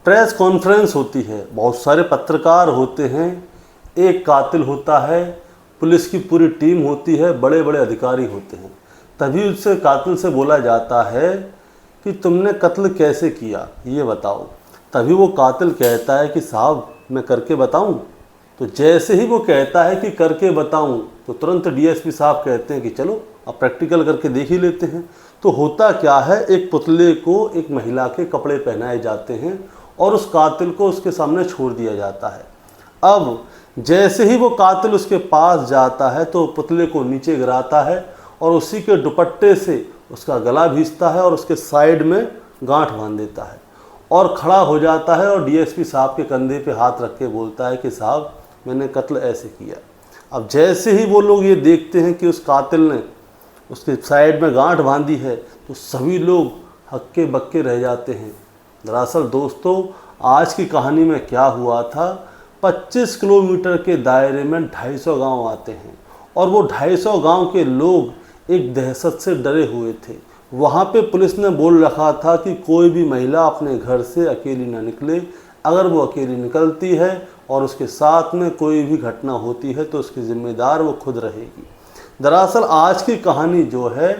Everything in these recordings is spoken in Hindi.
प्रेस कॉन्फ्रेंस होती है, बहुत सारे पत्रकार होते हैं, एक कातिल होता है, पुलिस की पूरी टीम होती है, बड़े बड़े अधिकारी होते हैं। तभी उससे कातिल से बोला जाता है कि तुमने कत्ल कैसे किया ये बताओ। तभी वो कातिल कहता है कि साहब मैं करके बताऊं। तो जैसे ही वो कहता है कि करके बताऊं तो तुरंत डीएसपी साहब कहते हैं कि चलो अब प्रैक्टिकल करके देख ही लेते हैं। तो होता क्या है, एक पुतले को एक महिला के कपड़े पहनाए जाते हैं और उस कातिल को उसके सामने छोड़ दिया जाता है। अब जैसे ही वो कातिल उसके पास जाता है तो पुतले को नीचे गिराता है और उसी के दुपट्टे से उसका गला भींचता है और उसके साइड में गांठ बांध देता है और खड़ा हो जाता है और डीएसपी साहब के कंधे पे हाथ रख के बोलता है कि साहब मैंने कत्ल ऐसे किया। अब जैसे ही वो लोग ये देखते हैं कि उस कातिल ने उसके साइड में गांठ बांधी है तो सभी लोग हक्के बक्के रह जाते हैं। दरअसल दोस्तों आज की कहानी में क्या हुआ था, 25 किलोमीटर के दायरे में 250 गांव आते हैं और वो 250 गांव के लोग एक दहशत से डरे हुए थे। वहाँ पे पुलिस ने बोल रखा था कि कोई भी महिला अपने घर से अकेली ना निकले, अगर वो अकेली निकलती है और उसके साथ में कोई भी घटना होती है तो उसकी जिम्मेदार वो खुद रहेगी। दरअसल आज की कहानी जो है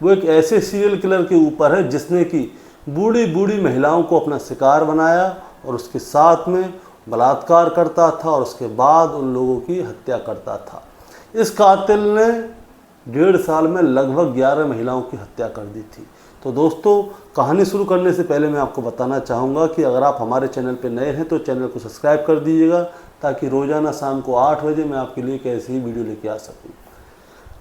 वो एक ऐसे सीरियल किलर के ऊपर है जिसने कि बूढ़ी बूढ़ी महिलाओं को अपना शिकार बनाया और उसके साथ में बलात्कार करता था और उसके बाद उन लोगों की हत्या करता था। इस कातिल ने 1.5 साल में लगभग 11 महिलाओं की हत्या कर दी थी। तो दोस्तों कहानी शुरू करने से पहले मैं आपको बताना चाहूँगा कि अगर आप हमारे चैनल पर नए हैं तो चैनल को सब्सक्राइब कर दीजिएगा ताकि रोज़ाना शाम को 8 बजे मैं आपके लिए एक ऐसी ही वीडियो लेके आ सकूँ।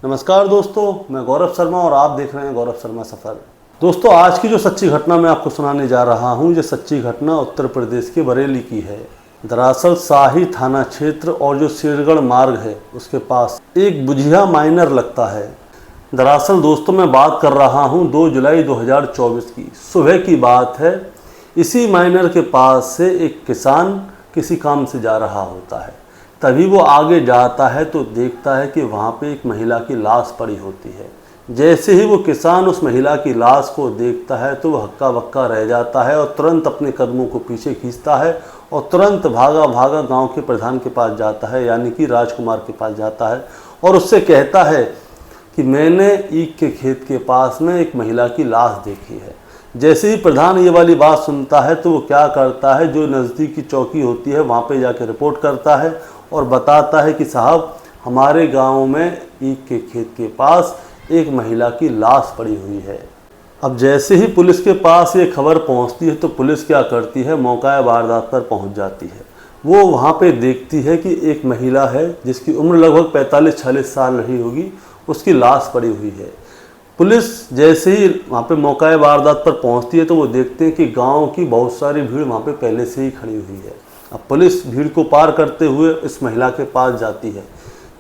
नमस्कार दोस्तों, मैं गौरव शर्मा और आप देख रहे हैं गौरव शर्मा सफ़र। दोस्तों आज की जो सच्ची घटना मैं आपको सुनाने जा रहा हूँ, ये सच्ची घटना उत्तर प्रदेश के बरेली की है। दरअसल शाही थाना क्षेत्र और जो शेरगढ़ मार्ग है उसके पास एक बुझिया माइनर लगता है। दरअसल दोस्तों मैं बात कर रहा हूँ 2 जुलाई 2024 की सुबह की बात है। इसी माइनर के पास से एक किसान किसी काम से जा रहा होता है। तभी वो आगे जाता है तो देखता है कि वहाँ पे एक महिला की लाश पड़ी होती है। जैसे ही वो किसान उस महिला की लाश को देखता है तो वो हक्का बक्का रह जाता है और तुरंत अपने कदमों को पीछे खींचता है और तुरंत भागा भागा गांव के प्रधान के पास जाता है, यानी कि राजकुमार के पास जाता है और उससे कहता है कि मैंने ईख के खेत के पास में एक महिला की लाश देखी है। जैसे ही प्रधान ये वाली बात सुनता है तो वो क्या करता है, जो नज़दीक की चौकी होती है वहाँ पे जाके रिपोर्ट करता है और बताता है कि साहब हमारे गांव में ईख के खेत के पास एक महिला की लाश पड़ी हुई है। अब जैसे ही पुलिस के पास ये खबर पहुंचती है तो पुलिस क्या करती है, मौका वारदात पर पहुंच जाती है। वो वहां पे देखती है कि एक महिला है जिसकी उम्र लगभग 45-46 साल रही होगी, उसकी लाश पड़ी हुई है। पुलिस जैसे ही वहाँ पे मौका वारदात पर पहुँचती है तो वो देखते हैं कि गाँव की बहुत सारी भीड़ वहाँ पर पहले से ही खड़ी हुई है। अब पुलिस भीड़ को पार करते हुए इस महिला के पास जाती है।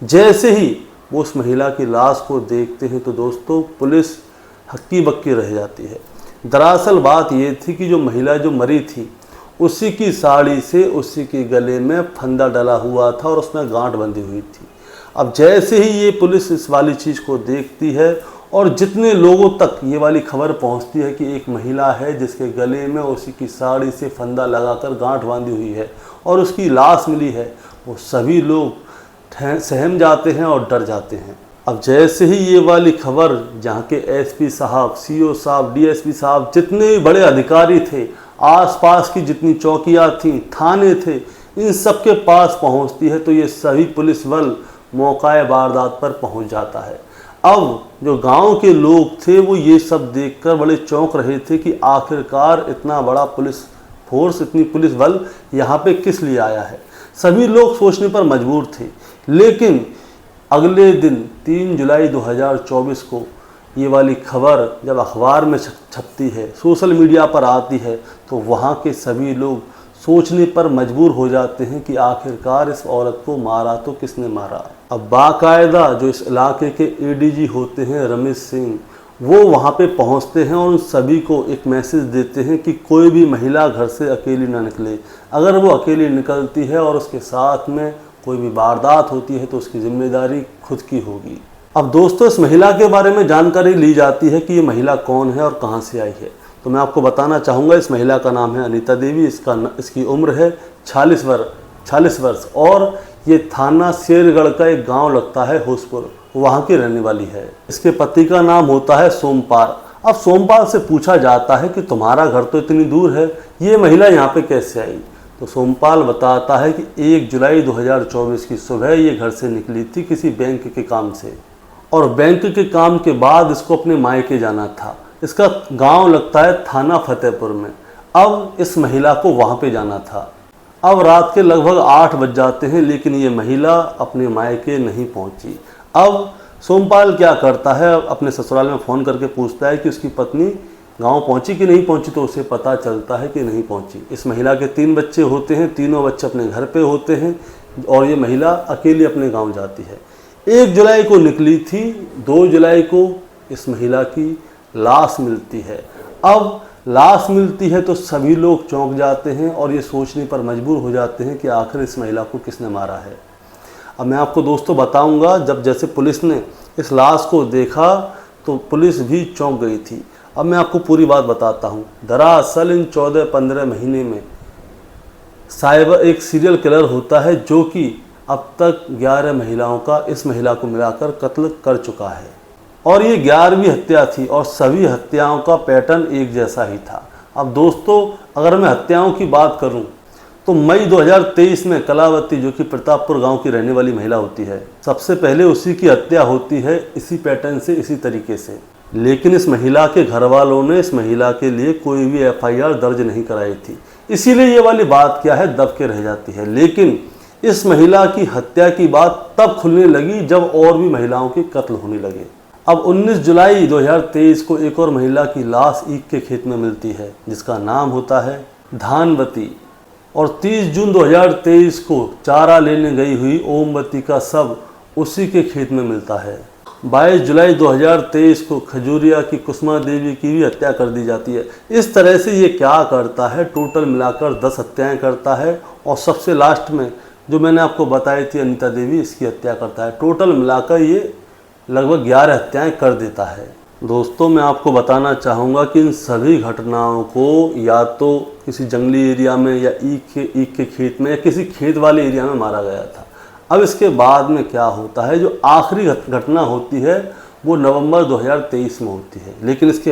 जैसे ही वो उस महिला की लाश को देखते हैं तो दोस्तों पुलिस हक्की बक्की रह जाती है। दरअसल बात ये थी कि जो महिला जो मरी थी उसी की साड़ी से उसी के गले में फंदा डला हुआ था और उसमें गांठ बंधी हुई थी। अब जैसे ही ये पुलिस इस वाली चीज़ को देखती है और जितने लोगों तक ये वाली खबर पहुंचती है कि एक महिला है जिसके गले में उसी की साड़ी से फंदा लगाकर गांठ बांधी हुई है और उसकी लाश मिली है, वो सभी लोग सहम जाते हैं और डर जाते हैं। अब जैसे ही ये वाली खबर जहाँ के एसपी साहब, सीओ साहब, डीएसपी साहब, जितने बड़े अधिकारी थे, आसपास की जितनी चौकियाँ थीं, थाने थे, इन सब के पास पहुँचती है तो ये सभी पुलिस बल मौका वारदात पर पहुँच जाता है। अब जो गांव के लोग थे वो ये सब देखकर बड़े चौंक रहे थे कि आखिरकार इतना बड़ा पुलिस फोर्स, इतनी पुलिस बल यहाँ पे किस लिए आया है। सभी लोग सोचने पर मजबूर थे। लेकिन अगले दिन 3 जुलाई 2024 को ये वाली खबर जब अखबार में छपती है, सोशल मीडिया पर आती है, तो वहाँ के सभी लोग सोचने पर मजबूर हो जाते हैं कि आखिरकार इस औरत को मारा तो किसने मारा। अब बाकायदा जो इस इलाके के एडीजी होते हैं रमेश सिंह, वो वहाँ पे पहुँचते हैं और उन सभी को एक मैसेज देते हैं कि कोई भी महिला घर से अकेली ना निकले। अगर वो अकेली निकलती है और उसके साथ में कोई भी वारदात होती है तो उसकी जिम्मेदारी खुद की होगी। अब दोस्तों इस महिला के बारे में जानकारी ली जाती है कि ये महिला कौन है और कहाँ से आई है। तो मैं आपको बताना चाहूँगा, इस महिला का नाम है अनीता देवी। इसकी उम्र है 46 वर्ष और ये थाना शेरगढ़ का एक गांव लगता है होसपुर, वहाँ की रहने वाली है। इसके पति का नाम होता है सोमपाल। अब सोमपाल से पूछा जाता है कि तुम्हारा घर तो इतनी दूर है, ये महिला यहाँ पे कैसे आई? तो सोमपाल बताता है कि 1 जुलाई 2024 की सुबह ये घर से निकली थी किसी बैंक के काम से, और बैंक के काम के बाद इसको अपने मायके जाना था। इसका गांव लगता है थाना फतेहपुर में। अब इस महिला को वहाँ पे जाना था। अब रात के लगभग 8 बज जाते हैं, लेकिन ये महिला अपने मायके नहीं पहुँची। अब सोमपाल क्या करता है, अपने ससुराल में फ़ोन करके पूछता है कि उसकी पत्नी गांव पहुंची कि नहीं पहुंची, तो उसे पता चलता है कि नहीं पहुंची। इस महिला के 3 बच्चे होते हैं, तीनों बच्चे अपने घर पे होते हैं और ये महिला अकेली अपने गांव जाती है। 1 जुलाई को निकली थी, 2 जुलाई को इस महिला की लाश मिलती है। अब लाश मिलती है तो सभी लोग चौंक जाते हैं और ये सोचने पर मजबूर हो जाते हैं कि आखिर इस महिला को किसने मारा है। अब मैं आपको दोस्तों बताऊंगा, जब जैसे पुलिस ने इस लाश को देखा तो पुलिस भी चौंक गई थी। अब मैं आपको पूरी बात बताता हूँ। दरअसल इन 14-15 महीने में साइबर एक सीरियल किलर होता है जो कि अब तक 11 महिलाओं का इस महिला को मिलाकर कत्ल कर चुका है, और ये 11वीं हत्या थी और सभी हत्याओं का पैटर्न एक जैसा ही था। अब दोस्तों अगर मैं हत्याओं की बात करूं तो मई 2023 में कलावती, जो कि प्रतापपुर गांव की रहने वाली महिला होती है, सबसे पहले उसी की हत्या होती है इसी पैटर्न से, इसी तरीके से। लेकिन इस महिला के घर वालों ने इस महिला के लिए कोई भी FIR दर्ज नहीं कराई थी, इसीलिए ये वाली बात क्या है दब के रह जाती है। लेकिन इस महिला की हत्या की बात तब खुलने लगी जब और भी महिलाओं के कत्ल होने लगे। अब 19 जुलाई 2023 को एक और महिला की लाश ईख के खेत में मिलती है जिसका नाम होता है धानवती, और 30 जून 2023 को चारा लेने गई हुई ओमवती का शव उसी के खेत में मिलता है। 22 जुलाई 2023 को खजूरिया की कुसुमा देवी की भी हत्या कर दी जाती है। इस तरह से ये क्या करता है, टोटल मिलाकर 10 हत्याएं करता है, और सबसे लास्ट में जो मैंने आपको बताई थी अनीता देवी, इसकी हत्या करता है। टोटल मिलाकर ये लगभग 11 हत्याएं कर देता है। दोस्तों मैं आपको बताना चाहूँगा कि इन सभी घटनाओं को या तो किसी जंगली एरिया में या ईख के खेत में या किसी खेत वाले एरिया में मारा गया था। अब इसके बाद में क्या होता है, जो आखिरी घटना होती है वो नवंबर 2023 में होती है। लेकिन इसके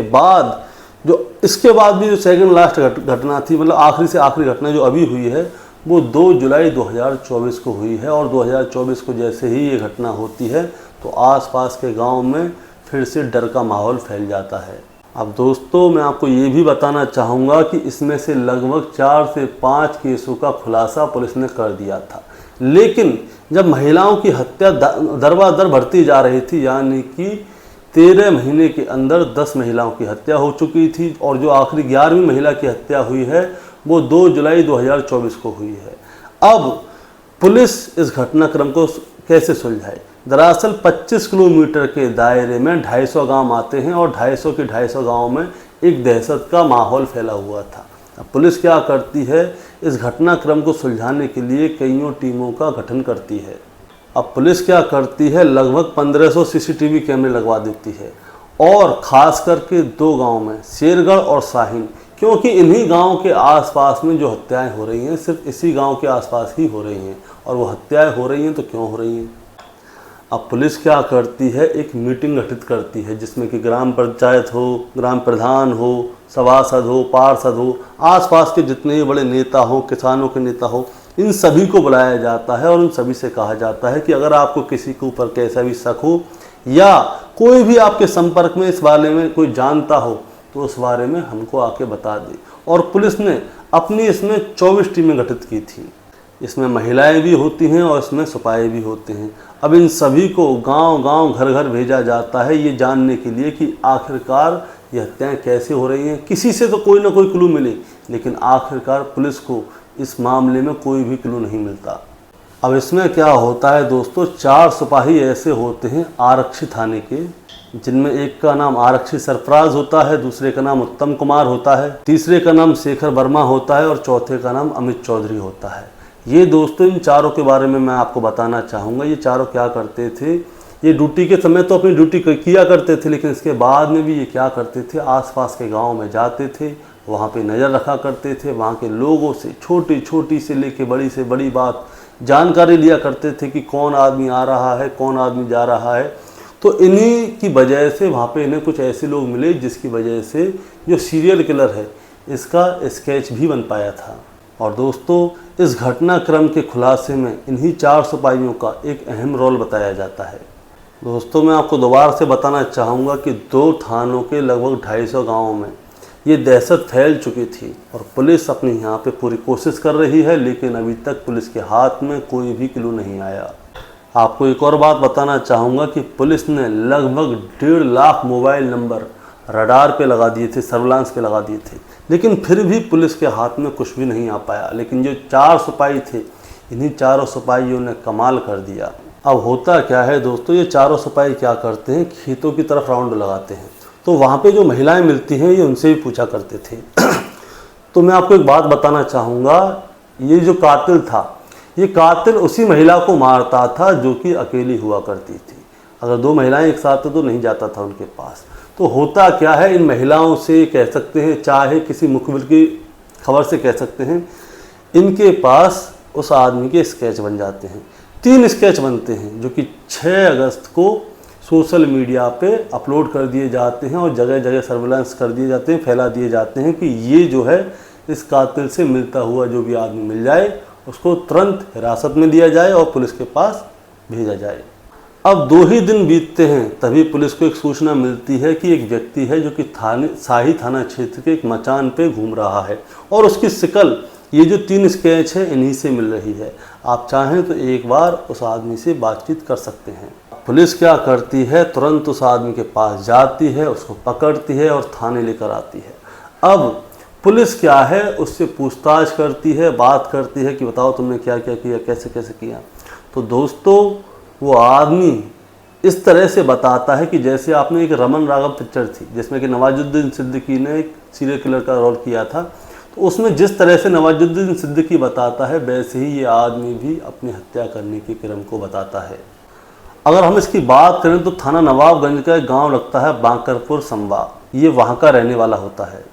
बाद भी जो सेकंड लास्ट घटना थी, मतलब आखिरी से आखिरी घटना जो अभी हुई है, वो 2 जुलाई 2024 को हुई है। और 2024 को जैसे ही ये घटना होती है तो आसपास के गांव में फिर से डर का माहौल फैल जाता है। अब दोस्तों मैं आपको ये भी बताना चाहूँगा कि इसमें से लगभग 4 से 5 केसों का खुलासा पुलिस ने कर दिया था। लेकिन जब महिलाओं की हत्या दरबादर बढ़ती जा रही थी, यानी कि 13 महीने के अंदर 10 महिलाओं की हत्या हो चुकी थी, और जो आखिरी 11वीं महिला की हत्या हुई है वो 2 जुलाई 2024 को हुई है। अब पुलिस इस घटनाक्रम को कैसे सुलझाए? दरअसल 25 किलोमीटर के दायरे में 250 गांव आते हैं और 250 के 250 गाँव में एक दहशत का माहौल फैला हुआ था। अब पुलिस क्या करती है, इस घटनाक्रम को सुलझाने के लिए कईयों टीमों का गठन करती है। अब पुलिस क्या करती है, लगभग 1500 CCTV कैमरे लगवा देती है, और ख़ास करके 2 गाँव में, शेरगढ़ और शाहीन, क्योंकि इन्हीं गांव के आसपास में जो हत्याएं हो रही हैं सिर्फ इसी गांव के आसपास ही हो रही हैं। और वो हत्याएं हो रही हैं तो क्यों हो रही हैं? अब पुलिस क्या करती है, एक मीटिंग गठित करती है जिसमें कि ग्राम पंचायत हो, ग्राम प्रधान हो, सभासद हो, पार्षद हो, आसपास के जितने भी बड़े नेता हो, किसानों के नेता हो, इन सभी को बुलाया जाता है और उन सभी से कहा जाता है कि अगर आपको किसी के ऊपर कैसा भी शक हो या कोई भी आपके संपर्क में इस बारे में कोई जानता हो तो उस बारे में हमको आके बता दे। और पुलिस ने अपनी इसमें 24 टीमें गठित की थी। इसमें महिलाएं भी होती हैं और इसमें सिपाही भी होते हैं। अब इन सभी को गांव-गांव, घर-घर भेजा जाता है ये जानने के लिए कि आखिरकार ये हत्याएं कैसे हो रही हैं। किसी से तो कोई ना कोई क्लू मिले, लेकिन आखिरकार पुलिस को इस मामले में कोई भी क्लू नहीं मिलता। अब इसमें क्या होता है दोस्तों, 4 सिपाही ऐसे होते हैं आरक्षी थाने के, जिनमें एक का नाम आरक्षी सरफराज होता है, दूसरे का नाम उत्तम कुमार होता है, तीसरे का नाम शेखर वर्मा होता है और चौथे का नाम अमित चौधरी होता है। ये दोस्तों इन चारों के बारे में मैं आपको बताना चाहूँगा। ये चारों क्या करते थे, ये ड्यूटी के समय तो अपनी ड्यूटी किया करते थे, लेकिन इसके बाद में भी ये क्या करते थे, आसपास के गांव में जाते थे, वहाँ पे नज़र रखा करते थे, वहाँ के लोगों से छोटी छोटी से लेके बड़ी से बड़ी बात जानकारी लिया करते थे कि कौन आदमी आ रहा है, कौन आदमी जा रहा है। तो इन्हीं की वजह से वहाँ पे इन्हें कुछ ऐसे लोग मिले जिसकी वजह से जो सीरियल किलर है इसका स्केच भी बन पाया था। और दोस्तों, इस घटनाक्रम के खुलासे में इन्हीं 4 सिपाहियों का एक अहम रोल बताया जाता है। दोस्तों, मैं आपको दोबारा से बताना चाहूँगा कि 2 थानों के लगभग 250 गाँवों में ये दहशत फैल चुकी थी और पुलिस अपनी यहाँ पे पूरी कोशिश कर रही है, लेकिन अभी तक पुलिस के हाथ में कोई भी क्लू नहीं आया। आपको एक और बात बताना चाहूँगा कि पुलिस ने लगभग 1.5 लाख मोबाइल नंबर रडार पे लगा दिए थे, सर्विलांस पे लगा दिए थे, लेकिन फिर भी पुलिस के हाथ में कुछ भी नहीं आ पाया। लेकिन जो 4 सिपाही थे, इन्हीं 4 सिपाहियों ने कमाल कर दिया। अब होता क्या है दोस्तों, ये 4 सिपाही क्या करते हैं, खेतों की तरफ राउंड लगाते हैं, तो वहाँ पे जो महिलाएं मिलती हैं ये उनसे भी पूछा करते थे। तो मैं आपको एक बात बताना चाहूँगा, ये जो कातिल था, ये कातिल उसी महिला को मारता था जो कि अकेली हुआ करती थी। अगर 2 महिलाएं एक साथ तो नहीं जाता था उनके पास। तो होता क्या है, इन महिलाओं से कह सकते हैं, चाहे किसी मुखबिर की खबर से कह सकते हैं, इनके पास उस आदमी के स्केच बन जाते हैं। 3 स्केच बनते हैं जो कि 6 अगस्त को सोशल मीडिया पे अपलोड कर दिए जाते हैं और जगह जगह सर्विलांस कर दिए जाते हैं, फैला दिए जाते हैं कि ये जो है इस कातिल से मिलता हुआ जो भी आदमी मिल जाए उसको तुरंत हिरासत में लिया जाए और पुलिस के पास भेजा जाए। अब 2 ही दिन बीतते हैं तभी पुलिस को एक सूचना मिलती है कि एक व्यक्ति है जो कि शाही थाना क्षेत्र के एक मचान पे घूम रहा है और उसकी शिकल ये जो 3 स्केच है इन्हीं से मिल रही है। आप चाहें तो एक बार उस आदमी से बातचीत कर सकते हैं। पुलिस क्या करती है, तुरंत उस आदमी के पास जाती है, उसको पकड़ती है और थाने लेकर आती है। अब पुलिस क्या है, उससे पूछताछ करती है, बात करती है कि बताओ तुमने क्या क्या किया, कैसे कैसे किया। तो दोस्तों, वो आदमी इस तरह से बताता है कि जैसे आपने एक रमन राघव पिक्चर थी जिसमें कि नवाजुद्दीन सिद्दीकी ने एक सीरियल किलर का रोल किया था, तो उसमें जिस तरह से नवाजुद्दीन सिद्दीकी बताता है वैसे ही ये आदमी भी अपनी हत्या करने के क्रम को बताता है। अगर हम इसकी बात करें तो थाना नवाबगंज का एक गाँव लगता है बांकरपुर संबा, ये वहाँ का रहने वाला होता है।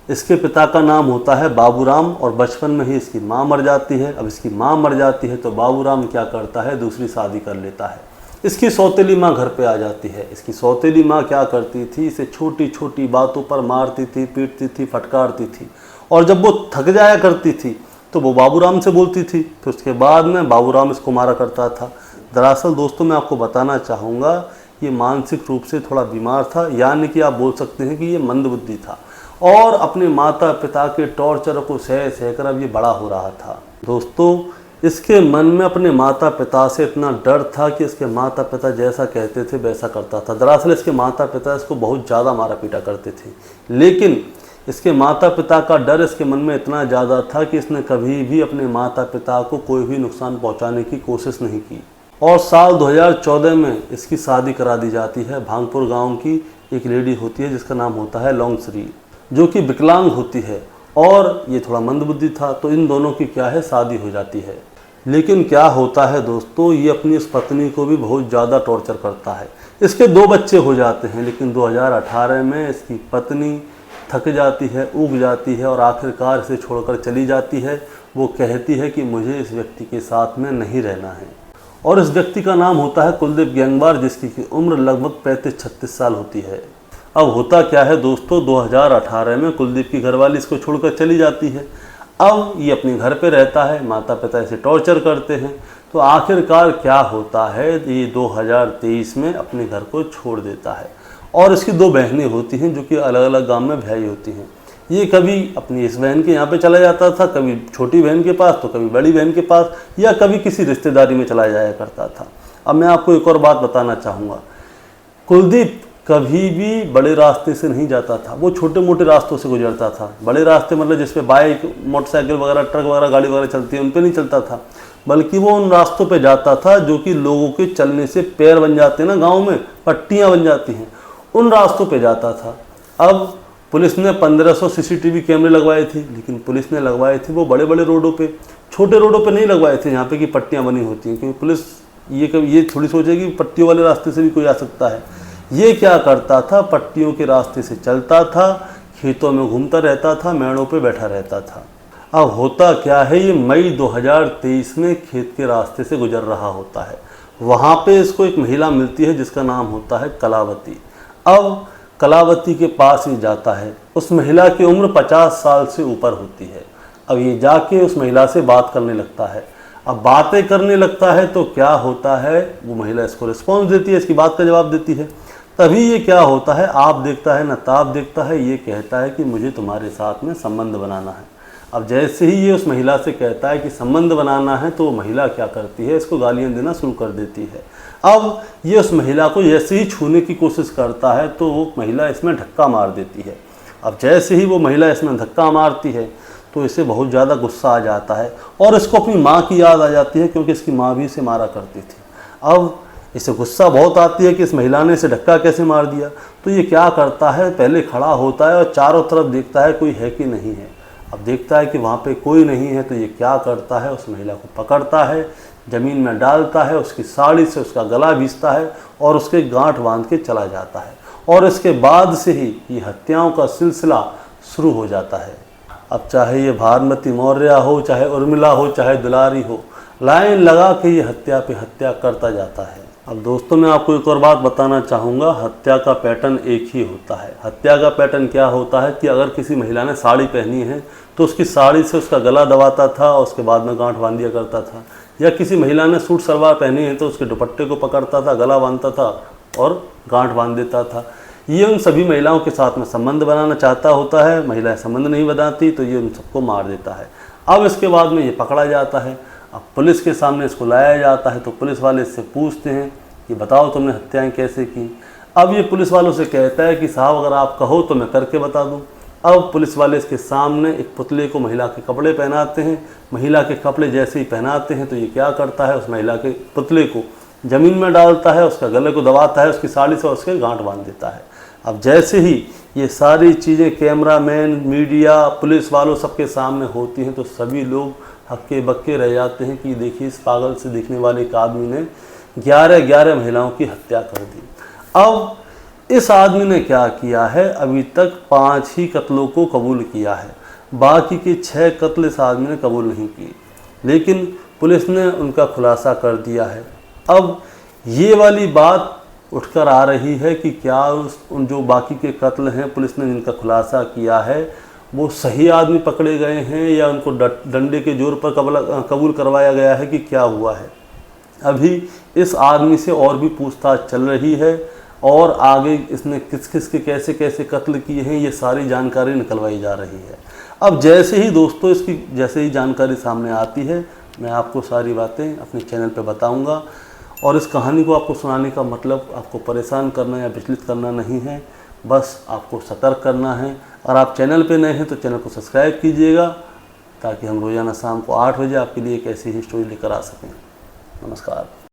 इसके पिता का नाम होता है बाबूराम और बचपन में ही इसकी माँ मर जाती है। अब इसकी माँ मर जाती है तो बाबूराम क्या करता है, दूसरी शादी कर लेता है। इसकी सौतेली माँ घर पे आ जाती है। इसकी सौतेली माँ क्या करती थी, इसे छोटी छोटी बातों पर मारती थी, पीटती थी, फटकारती थी और जब वो थक जाया करती थी तो वो बाबूराम से बोलती थी। फिर उसके बाद में बाबूराम इसको मारा करता था। दरअसल दोस्तों, मैं आपको बताना चाहूँगा ये मानसिक रूप से थोड़ा बीमार था, यानी कि आप बोल सकते हैं कि ये मंदबुद्धि था और अपने माता पिता के टॉर्चर को सह सहकर अब ये बड़ा हो रहा था। दोस्तों, इसके मन में अपने माता पिता से इतना डर था कि इसके माता पिता जैसा कहते थे वैसा करता था। दरअसल इसके माता पिता इसको बहुत ज़्यादा मारा पीटा करते थे, लेकिन इसके माता पिता का डर इसके मन में इतना ज़्यादा था कि इसने कभी भी अपने माता पिता को कोई भी नुकसान पहुँचाने की कोशिश नहीं की। और साल 2014 में इसकी शादी करा दी जाती है। भांगपुर गाँव की एक लेडी होती है जिसका नाम होता है लौंगश्री, जो कि विकलांग होती है और ये थोड़ा मंदबुद्धि था, तो इन दोनों की क्या है, शादी हो जाती है। लेकिन क्या होता है दोस्तों, ये अपनी इस पत्नी को भी बहुत ज़्यादा टॉर्चर करता है। इसके 2 बच्चे हो जाते हैं, लेकिन 2018 में इसकी पत्नी थक जाती है, ऊब जाती है और आखिरकार इसे छोड़कर चली जाती है। वो कहती है कि मुझे इस व्यक्ति के साथ में नहीं रहना है और इस व्यक्ति का नाम होता है कुलदीप गैंगवार, जिसकी उम्र लगभग 35-36 साल होती है। अब होता क्या है दोस्तों, 2018 में कुलदीप की घरवाली इसको छोड़कर चली जाती है। अब ये अपने घर पे रहता है, माता पिता इसे टॉर्चर करते हैं, तो आखिरकार क्या होता है, ये 2023 में अपने घर को छोड़ देता है। और इसकी 2 बहनें होती हैं जो कि अलग अलग गांव में भाई होती हैं। ये कभी अपनी इस बहन के यहाँ पे चला जाता था, कभी छोटी बहन के पास तो कभी बड़ी बहन के पास, या कभी किसी रिश्तेदारी में चला जाया करता था। अब मैं आपको एक और बात बताना चाहूँगा, कुलदीप कभी भी बड़े रास्ते से नहीं जाता था, वो छोटे मोटे रास्तों से गुजरता था। बड़े रास्ते मतलब जिस पे बाइक, मोटरसाइकिल वगैरह, ट्रक वगैरह, गाड़ी वगैरह चलती है, उन पे नहीं चलता था, बल्कि वो उन रास्तों पे जाता था जो कि लोगों के चलने से पैर बन जाते हैं ना, गाँव में पट्टियाँ बन जाती हैं, उन रास्तों पे जाता था। अब पुलिस ने 1500 CCTV कैमरे लगवाए थे, लेकिन पुलिस ने लगवाए थे वो बड़े बड़े रोडों पे, छोटे रोडों पे नहीं लगवाए थे जहाँ पे कि पट्टियाँ बनी होती हैं, क्योंकि पुलिस ये थोड़ी सोचेगी पट्टियों वाले रास्ते से भी कोई आ सकता है। ये क्या करता था, पट्टियों के रास्ते से चलता था, खेतों में घूमता रहता था, मेड़ों पे बैठा रहता था। अब होता क्या है, ये मई 2023 में खेत के रास्ते से गुजर रहा होता है। वहाँ पे इसको एक महिला मिलती है जिसका नाम होता है कलावती। अब कलावती के पास ये जाता है। उस महिला की उम्र 50 साल से ऊपर होती है। अब ये जाके उस महिला से बात करने लगता है। अब बातें करने लगता है तो क्या होता है, वो महिला इसको रिस्पॉन्स देती है, इसकी बात का जवाब देती है। तभी ये क्या होता है, आप देखता है न ताप देखता है, ये कहता है कि मुझे तुम्हारे साथ में संबंध बनाना है। अब जैसे ही ये उस महिला से कहता है कि संबंध बनाना है, तो वो महिला क्या करती है, इसको गालियाँ देना शुरू कर देती है। अब ये उस महिला को जैसे ही छूने की कोशिश करता है तो वो महिला इसमें धक्का मार देती है। अब जैसे ही वो महिला इसमें धक्का मारती है तो इसे बहुत ज़्यादा गुस्सा आ जाता है और इसको अपनी माँ की याद आ जाती है, क्योंकि इसकी माँ भी इसे मारा करती थी। अब इसे गुस्सा बहुत आती है कि इस महिला ने इसे धक्का कैसे मार दिया। तो ये क्या करता है, पहले खड़ा होता है और चारों तरफ देखता है कोई है कि नहीं है। अब देखता है कि वहाँ पे कोई नहीं है तो ये क्या करता है, उस महिला को पकड़ता है, ज़मीन में डालता है, उसकी साड़ी से उसका गला भींचता है और उसके गांठ बांध के चला जाता है। और इसके बाद से ही ये हत्याओं का सिलसिला शुरू हो जाता है। अब चाहे ये भानुमति मौर्य हो, चाहे उर्मिला हो, चाहे दुलारी हो, लाइन लगा के ये हत्या पे हत्या करता जाता है। अब दोस्तों मैं आपको एक और बात बताना चाहूँगा, हत्या का पैटर्न एक ही होता है। हत्या का पैटर्न क्या होता है कि अगर किसी महिला ने साड़ी पहनी है तो उसकी साड़ी से उसका गला दबाता था और उसके बाद में गांठ बांध दिया करता था, या किसी महिला ने सूट सलवार पहनी है तो उसके दुपट्टे को पकड़ता था, गला बांधता था और गांठ बांध देता था। ये उन सभी महिलाओं के साथ में संबंध बनाना चाहता होता है, महिलाएं संबंध नहीं बनाती तो ये उन सबको मार देता है। अब इसके बाद में ये पकड़ा जाता है। अब पुलिस के सामने इसको लाया जाता है तो पुलिस वाले इससे पूछते हैं कि बताओ तुमने हत्याएं कैसे की। अब ये पुलिस वालों से कहता है कि साहब अगर आप कहो तो मैं करके बता दूं। अब पुलिस वाले इसके सामने एक पुतले को महिला के कपड़े पहनाते हैं। महिला के कपड़े जैसे ही पहनाते हैं तो ये क्या करता है, उस महिला के पुतले को ज़मीन में डालता है, उसका गले को दबाता है उसकी साड़ी से और उसके गांठ बांध देता है। अब जैसे ही ये सारी चीज़ें कैमरामैन, मीडिया, पुलिस वालों सबके सामने होती हैं तो सभी लोग हक्के बक्के रह जाते हैं कि देखिए इस पागल से दिखने वाले एक आदमी ने 11 महिलाओं की हत्या कर दी। अब इस आदमी ने क्या किया है, अभी तक 5 ही कत्लों को कबूल किया है, बाकी के 6 कत्ल इस आदमी ने कबूल नहीं किए, लेकिन पुलिस ने उनका खुलासा कर दिया है। अब ये वाली बात उठकर आ रही है कि क्या उन जो बाकी के कत्ल हैं पुलिस ने जिनका खुलासा किया है वो सही आदमी पकड़े गए हैं या उनको डंडे के जोर पर कबूल करवाया गया है कि क्या हुआ है। अभी इस आदमी से और भी पूछताछ चल रही है और आगे इसने किस किस के कैसे कैसे कत्ल किए हैं ये सारी जानकारी निकलवाई जा रही है। अब जैसे ही दोस्तों इसकी जैसे ही जानकारी सामने आती है मैं आपको सारी बातें अपने चैनल पे बताऊंगा। और इस कहानी को आपको सुनाने का मतलब आपको परेशान करना या विचलित करना नहीं है, बस आपको सतर्क करना है। अगर आप चैनल पे नए हैं तो चैनल को सब्सक्राइब कीजिएगा ताकि हम रोज़ाना शाम को 8 बजे आपके लिए एक ऐसी ही स्टोरी लेकर आ सकें। नमस्कार।